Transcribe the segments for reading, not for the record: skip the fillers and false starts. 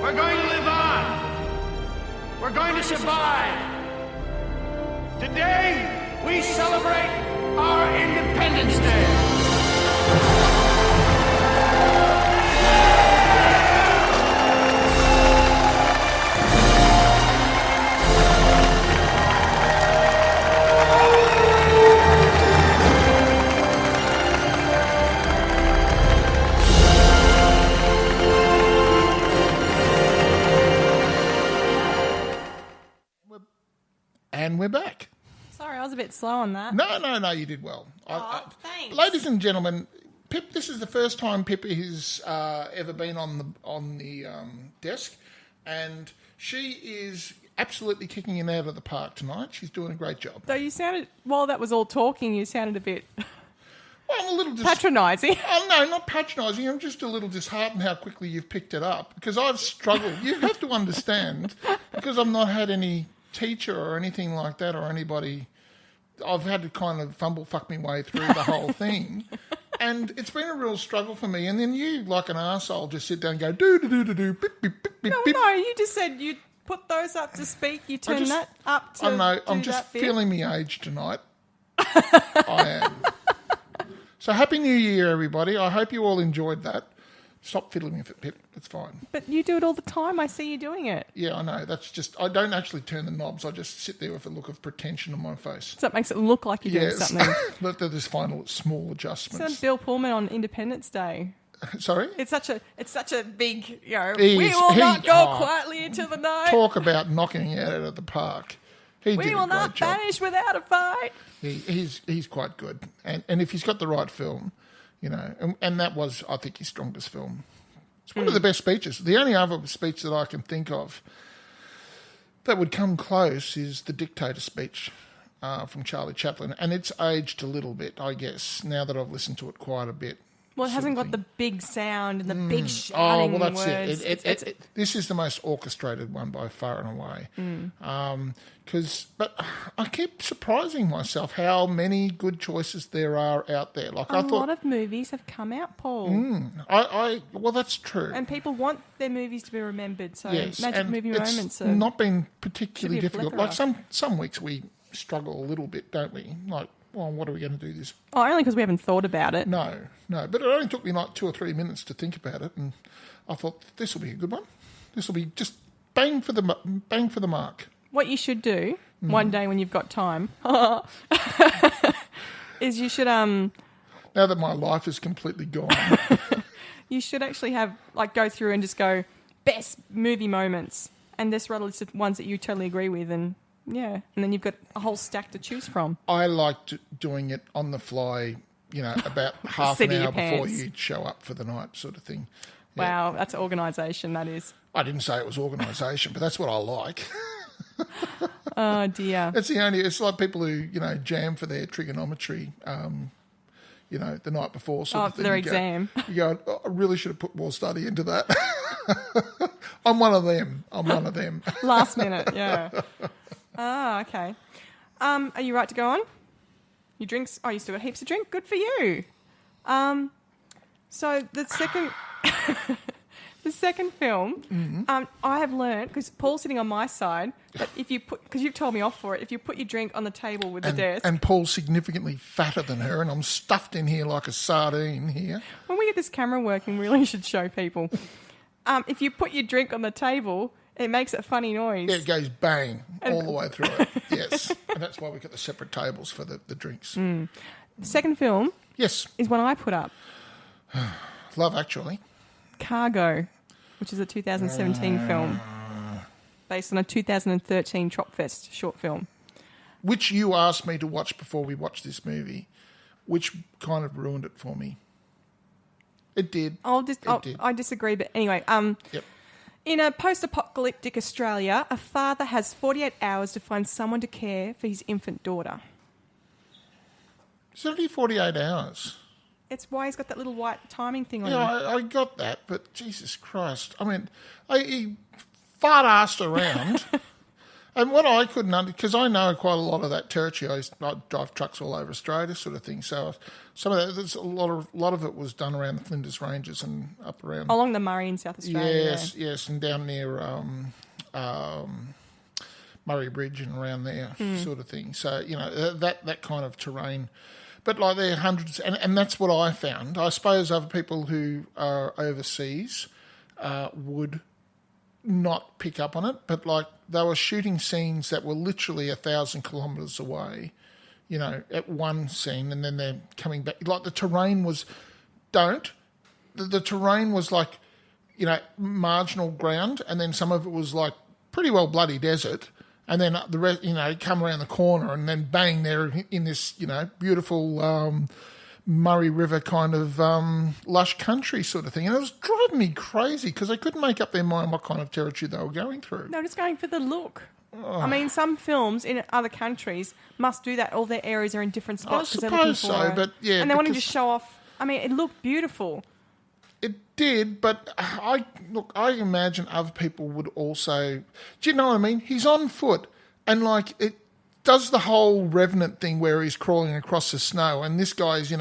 We're going to live on. We're going to survive. Today, we celebrate our Independence Day. And we're back. Sorry, I was a bit slow on that. No, you did well. Thanks. Ladies and gentlemen, Pip, this is the first time Pip has ever been on the desk, and she is absolutely kicking it out of the park tonight. She's doing a great job. Though you sounded, while that was all talking, you sounded a bit Well, I'm a little patronising. Oh, no, not patronising. I'm just a little disheartened how quickly you've picked it up, because I've struggled. You have to understand, because I've not had any teacher or anything like that, or anybody. I've had to kind of fuck my way through the whole thing, and it's been a real struggle for me. And then you, like an arsehole, just sit down and go do beep beep beep beep. No, you just said you put those up to speak. You turn that up to. I know. I'm just feeling my age tonight. I am. So happy New Year, everybody! I hope you all enjoyed that. Stop fiddling with it, Pip. It's fine. But you do it all the time. I see you doing it. Yeah, I know. That's just... I don't actually turn the knobs. I just sit there with a look of pretension on my face. So it makes it look like you're doing something. But they're just final small adjustments. So Bill Pullman on Independence Day. Sorry? It's such a big, we will not go quietly into the night. Talk about knocking it out of the park. We will not vanish without a fight. He's quite good. And if he's got the right film... You know, and that was, I think, his strongest film. It's one of the best speeches. The only other speech that I can think of that would come close is the dictator speech from Charlie Chaplin. And it's aged a little bit, I guess, now that I've listened to it quite a bit. Well, it hasn't got the big sound and the big shouting words. Oh, well, that's it. This is the most orchestrated one by far and away. But I keep surprising myself how many good choices there are out there. Like a lot of movies have come out, Paul. Well, that's true. And people want their movies to be remembered. So yes, magic movie moments are not been particularly difficult. Plethora. Like some weeks we struggle a little bit, don't we? Like, well, what are we going to do this? Oh, only because we haven't thought about it. No. But it only took me like 2 or 3 minutes to think about it, and I thought this will be a good one. This will be just bang for the mark. What you should do one day when you've got time is you should Now that my life is completely gone, you should actually have go through and just go best movie moments, and just write a list of ones that you totally agree with, and yeah, and then you've got a whole stack to choose from. I liked doing it on the fly, about half an hour before you show up for the night, sort of thing. Yeah. Wow, that's organisation, that is. I didn't say it was organisation, but that's what I like. Oh dear. It's like people who, jam for their trigonometry, the night before sort of thing. For their exam. You go, I really should have put more study into that. I'm one of them. Last minute, yeah. Okay. Are you right to go on? Your drinks? Oh, you still got heaps of drink? Good for you. So the second... The second film, I have learned, because Paul's sitting on my side, that because you've told me off for it, if you put your drink on the table with the desk. And Paul's significantly fatter than her, and I'm stuffed in here like a sardine here. When we get this camera working, we really should show people. If you put your drink on the table, it makes a funny noise. Yeah, it goes bang all the way through it, yes. And that's why we got the separate tables for the drinks. The second film is one I put up. Love Actually. Cargo, which is a 2017 film based on a 2013 Tropfest short film. Which you asked me to watch before we watched this movie, which kind of ruined it for me. It did. I disagree, but anyway. In a post-apocalyptic Australia, a father has 48 hours to find someone to care for his infant daughter. It's only 48 hours. It's why he's got that little white timing thing on him. Yeah, I got that, but Jesus Christ. I mean, he fart-assed around And what I couldn't because I know quite a lot of that territory. I drive trucks all over Australia, sort of thing. So some of that, there's a lot of it was done around the Flinders Ranges and up around Along the Murray in South Australia. Yes, and down near Murray Bridge and around there, sort of thing. So that kind of terrain. But like there are hundreds, and that's what I found. I suppose other people who are overseas would not pick up on it, but like they were shooting scenes that were literally 1,000 kilometres away, at one scene, and then they're coming back. Like the terrain was, the terrain was like, marginal ground, and then some of it was like pretty well bloody desert, and then the rest, come around the corner, and then bang, they're in this, beautiful Murray River kind of lush country sort of thing. And it was driving me crazy because they couldn't make up their mind what kind of territory they were going through. No, just going for the look. I mean, some films in other countries must do that. All their areas are in different spots. I suppose so, but yeah. And they wanted to show off. I mean, it looked beautiful. It did, but I imagine other people would also... Do you know what I mean? He's on foot, and like it does the whole Revenant thing where he's crawling across the snow, and this guy's,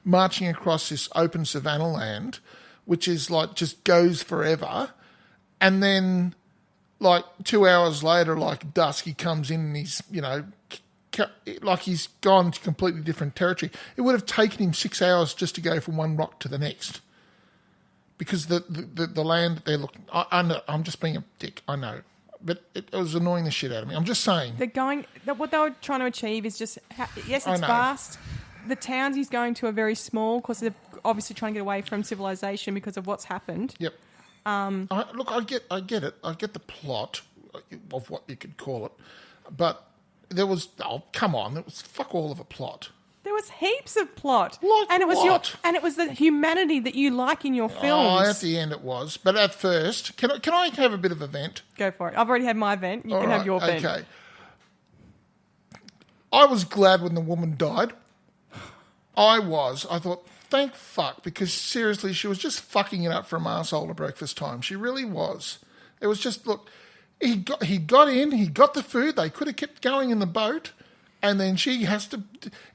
marching across this open savanna land, which is like just goes forever, and then like 2 hours later, like dusk, he comes in and he's, like he's gone to completely different territory. It would have taken him 6 hours just to go from one rock to the next. Because the land that they're looking... I know, I'm just being a dick, I know. But it was annoying the shit out of me. I'm just saying. What they were trying to achieve is just... Yes, it's vast. The towns he's going to are very small because they're obviously trying to get away from civilization because of what's happened. Yep. Look, I get it. I get the plot of what you could call it. But there was... Oh, come on. It was fuck all of a plot. There was heaps of plot. Like and it was what? And it was the humanity that you like in your films. Oh, at the end it was. But at first, can I have a bit of a vent? Go for it. I've already had my vent. You can have your vent. Okay. I was glad when the woman died. I thought, thank fuck, because seriously, she was just fucking it up for a arsehole at breakfast time. She really was. It was just, look, he got in, he got the food, they could have kept going in the boat. And then she has to...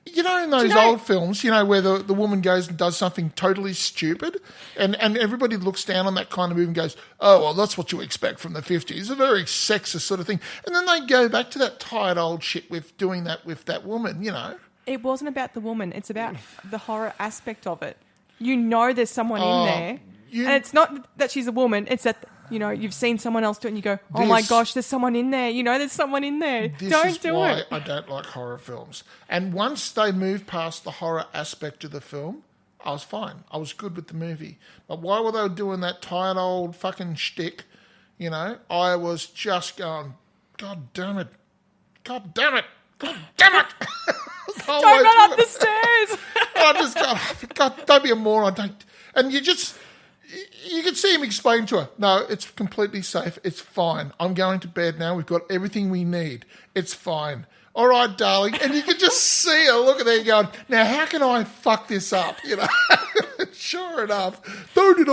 in those old films, where the woman goes and does something totally stupid and everybody looks down on that kind of movie and goes, oh, well, that's what you expect from the 50s. It's a very sexist sort of thing. And then they go back to that tired old shit with doing that with that woman, It wasn't about the woman. It's about the horror aspect of it. There's someone in there. And it's not that she's a woman. It's that... you've seen someone else do it and you go, oh my gosh, there's someone in there. There's someone in there. Don't do it. I don't like horror films. And once they moved past the horror aspect of the film, I was fine. I was good with the movie. But why were they doing that tired old fucking shtick? I was just going, God damn it. God damn it. God damn it. Don't run up the stairs. I just God, don't be a moron. And you could see him explain to her, no, it's completely safe. It's fine. I'm going to bed now. We've got everything we need. It's fine. All right, darling. And you could just see her looking there going, now how can I fuck this up? Sure enough, over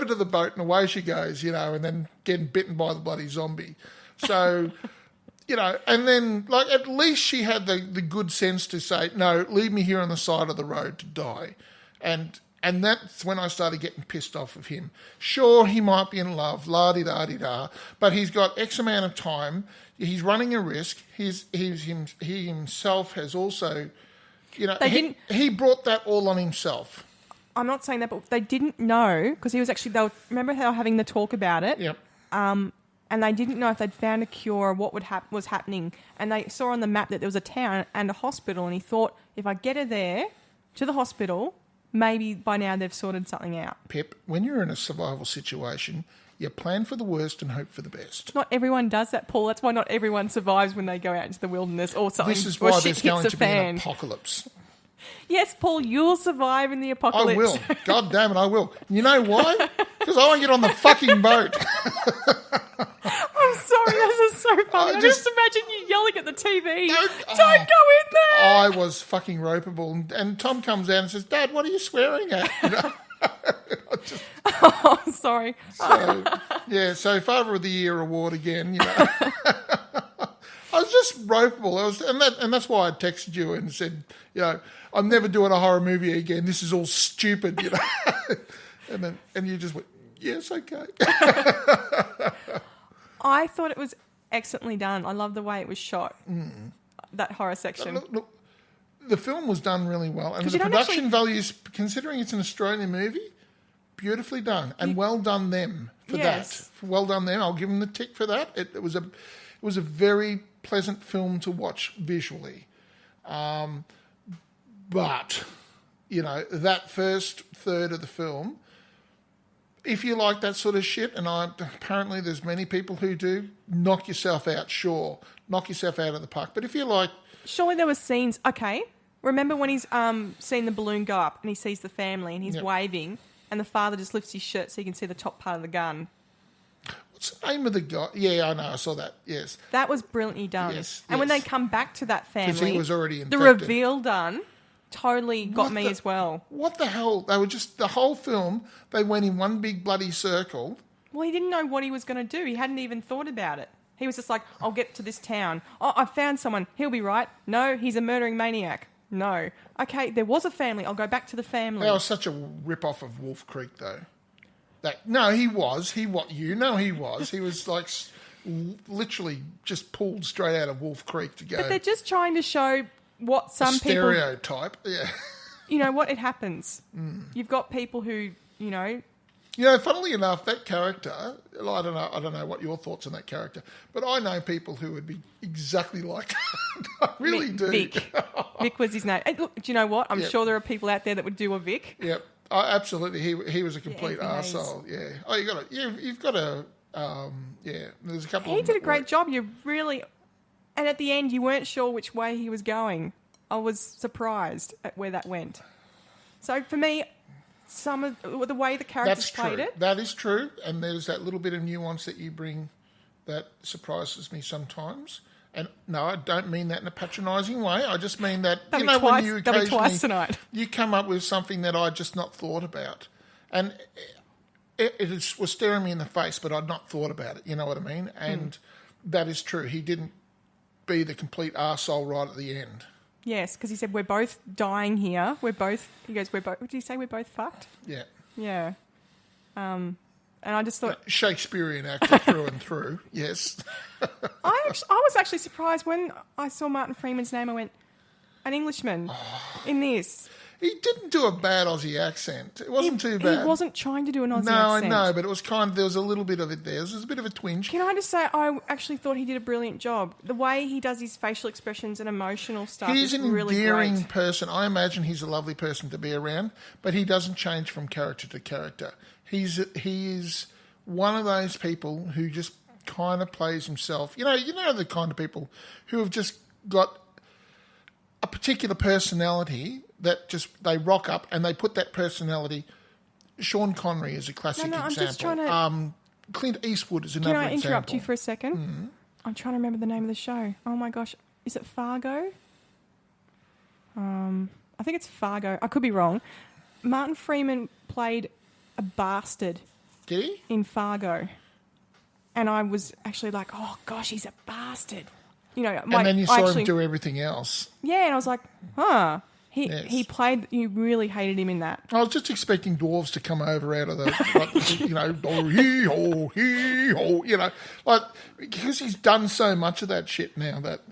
to the boat and away she goes, and then getting bitten by the bloody zombie. So, and then like at least she had the good sense to say, no, leave me here on the side of the road to die. And that's when I started getting pissed off of him. Sure, he might be in love, la-di-da-di-da, but he's got X amount of time. He's running a risk. He himself has also, he brought that all on himself. I'm not saying that, but they didn't know, because he was actually, remember how they were having the talk about it? Yep. And they didn't know if they'd found a cure or what was happening. And they saw on the map that there was a town and a hospital, and he thought, if I get her there to the hospital... maybe by now they've sorted something out. Pip, when you're in a survival situation, you plan for the worst and hope for the best. Not everyone does that, Paul. That's why not everyone survives when they go out into the wilderness or something. This is why there's going to be an apocalypse. Yes, Paul, you'll survive in the apocalypse. I will. God damn it, I will. You know why? Because I won't get on the fucking boat. I'm sorry, this is so funny. I just imagine you yelling at the TV. Don't go in there. I was fucking ropeable. And Tom comes out and says, Dad, what are you swearing at? Oh, sorry. So Father of the Year award again, just ropeable. And that's why I texted you and said, I'm never doing a horror movie again. This is all stupid, and you just went, yes, okay. I thought it was excellently done. I love the way it was shot. That horror section. Look, the film was done really well, and the production values, considering it's an Australian movie, beautifully done, and well done them for that. Well done them. I'll give them the tick for that. It was a very pleasant film to watch visually, but that first third of the film, if you like that sort of shit, and apparently there's many people who do, knock yourself out. Sure, knock yourself out of the park. But if you like, surely there were scenes. Okay, remember when he's seen the balloon go up and he sees the family and he's waving, and the father just lifts his shirt so you can see the top part of the gun. What's the name of the guy? Yeah, I know, I saw that. Yes, that was brilliantly done. Yes, and when they come back to that family, because he was already infected. The reveal done. Totally got me as well. What the hell? They were just, the whole film, they went in one big bloody circle. Well, he didn't know what he was going to do. He hadn't even thought about it. He was just like, I'll get to this town. Oh, I found someone. He'll be right. No, he's a murdering maniac. No. Okay, there was a family. I'll go back to the family. That was such a rip-off of Wolf Creek, though. No, he was. He was. He was like literally just pulled straight out of Wolf Creek to go. But they're just trying to show what some people... stereotype, yeah. You know what? It happens. You've got people who, funnily enough, that character, I don't know what your thoughts on that character, but I know people who would be exactly like that. I really do. Vic. Vic was his name. And look, do you know what? I'm sure there are people out there that would do a Vic. Yep. Absolutely. He was a complete arsehole. Yeah. Oh, you've got to, there's a couple He did a great job. You really... And at the end, you weren't sure which way he was going. I was surprised at where that went. So for me, some of the way the characters played it. That is true. And there's that little bit of nuance that you bring that surprises me sometimes. And no, I don't mean that in a patronising way. I just mean that, when you occasionally twice tonight. You come up with something that I just not thought about. And it was staring me in the face, but I'd not thought about it. You know what I mean? And that is true. He didn't be the complete arsehole right at the end. Yes, because he said, we're both dying here. He goes, what did he say? We're both fucked? Yeah. Yeah. And I just thought... Shakespearean actor through and through, yes. I was actually surprised when I saw Martin Freeman's name. I went, an Englishman in this. He didn't do a bad Aussie accent. It wasn't too bad. He wasn't trying to do an Aussie No, accent. I know, but it was there was a little bit of it there. There was a bit of a twinge. Can I just say, I actually thought he did a brilliant job. The way he does his facial expressions and emotional stuff is really great. He's an endearing person. I imagine he's a lovely person to be around, but he doesn't change from character to character. He is one of those people who just kind of plays himself. You know the kind of people who have just got a particular personality that just they rock up and they put that personality. Sean Connery is a classic example. I'm just trying to... Clint Eastwood is another example. Can I interrupt you for a second? Mm-hmm. I'm trying to remember the name of the show. Oh my gosh, is it Fargo? I think it's Fargo. I could be wrong. Martin Freeman played a bastard. Did he? In Fargo. And I was actually like, oh gosh, he's a bastard. And then you saw him do everything else. Yeah, and I was like, huh. He played, you really hated him in that. I was just expecting dwarves to come over out of the, hee-haw, because he's done so much of that shit now that...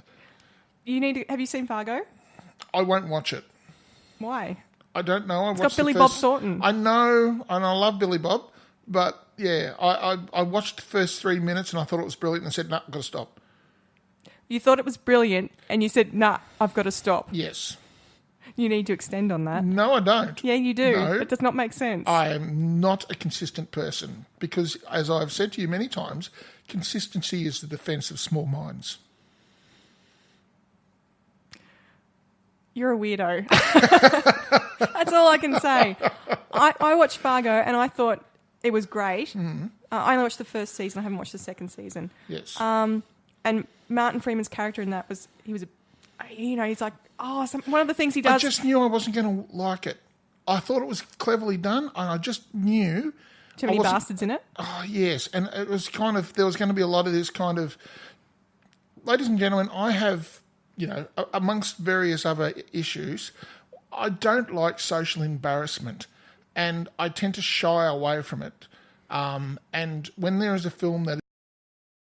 Have you seen Fargo? I won't watch it. Why? I don't know. It's got Billy Bob Thornton. I know, and I love Billy Bob, but yeah, I watched the first 3 minutes and I thought it was brilliant and I said, nah, I've got to stop. You thought it was brilliant and you said, nah, I've got to stop. Yes. You need to extend on that. No, I don't. Yeah, you do. No. It does not make sense. I am not a consistent person because, as I've said to you many times, consistency is the defence of small minds. You're a weirdo. That's all I can say. I watched Fargo and I thought it was great. Mm-hmm. I only watched the first season. I haven't watched the second season. Yes. And Martin Freeman's character in that he's like, one of the things he does... I just knew I wasn't going to like it. I thought it was cleverly done, and I just knew... Too many bastards in it? Oh, yes. And it was there was going to be a lot of this kind of ladies and gentlemen, I have, amongst various other issues, I don't like social embarrassment, and I tend to shy away from it. And when there is a film that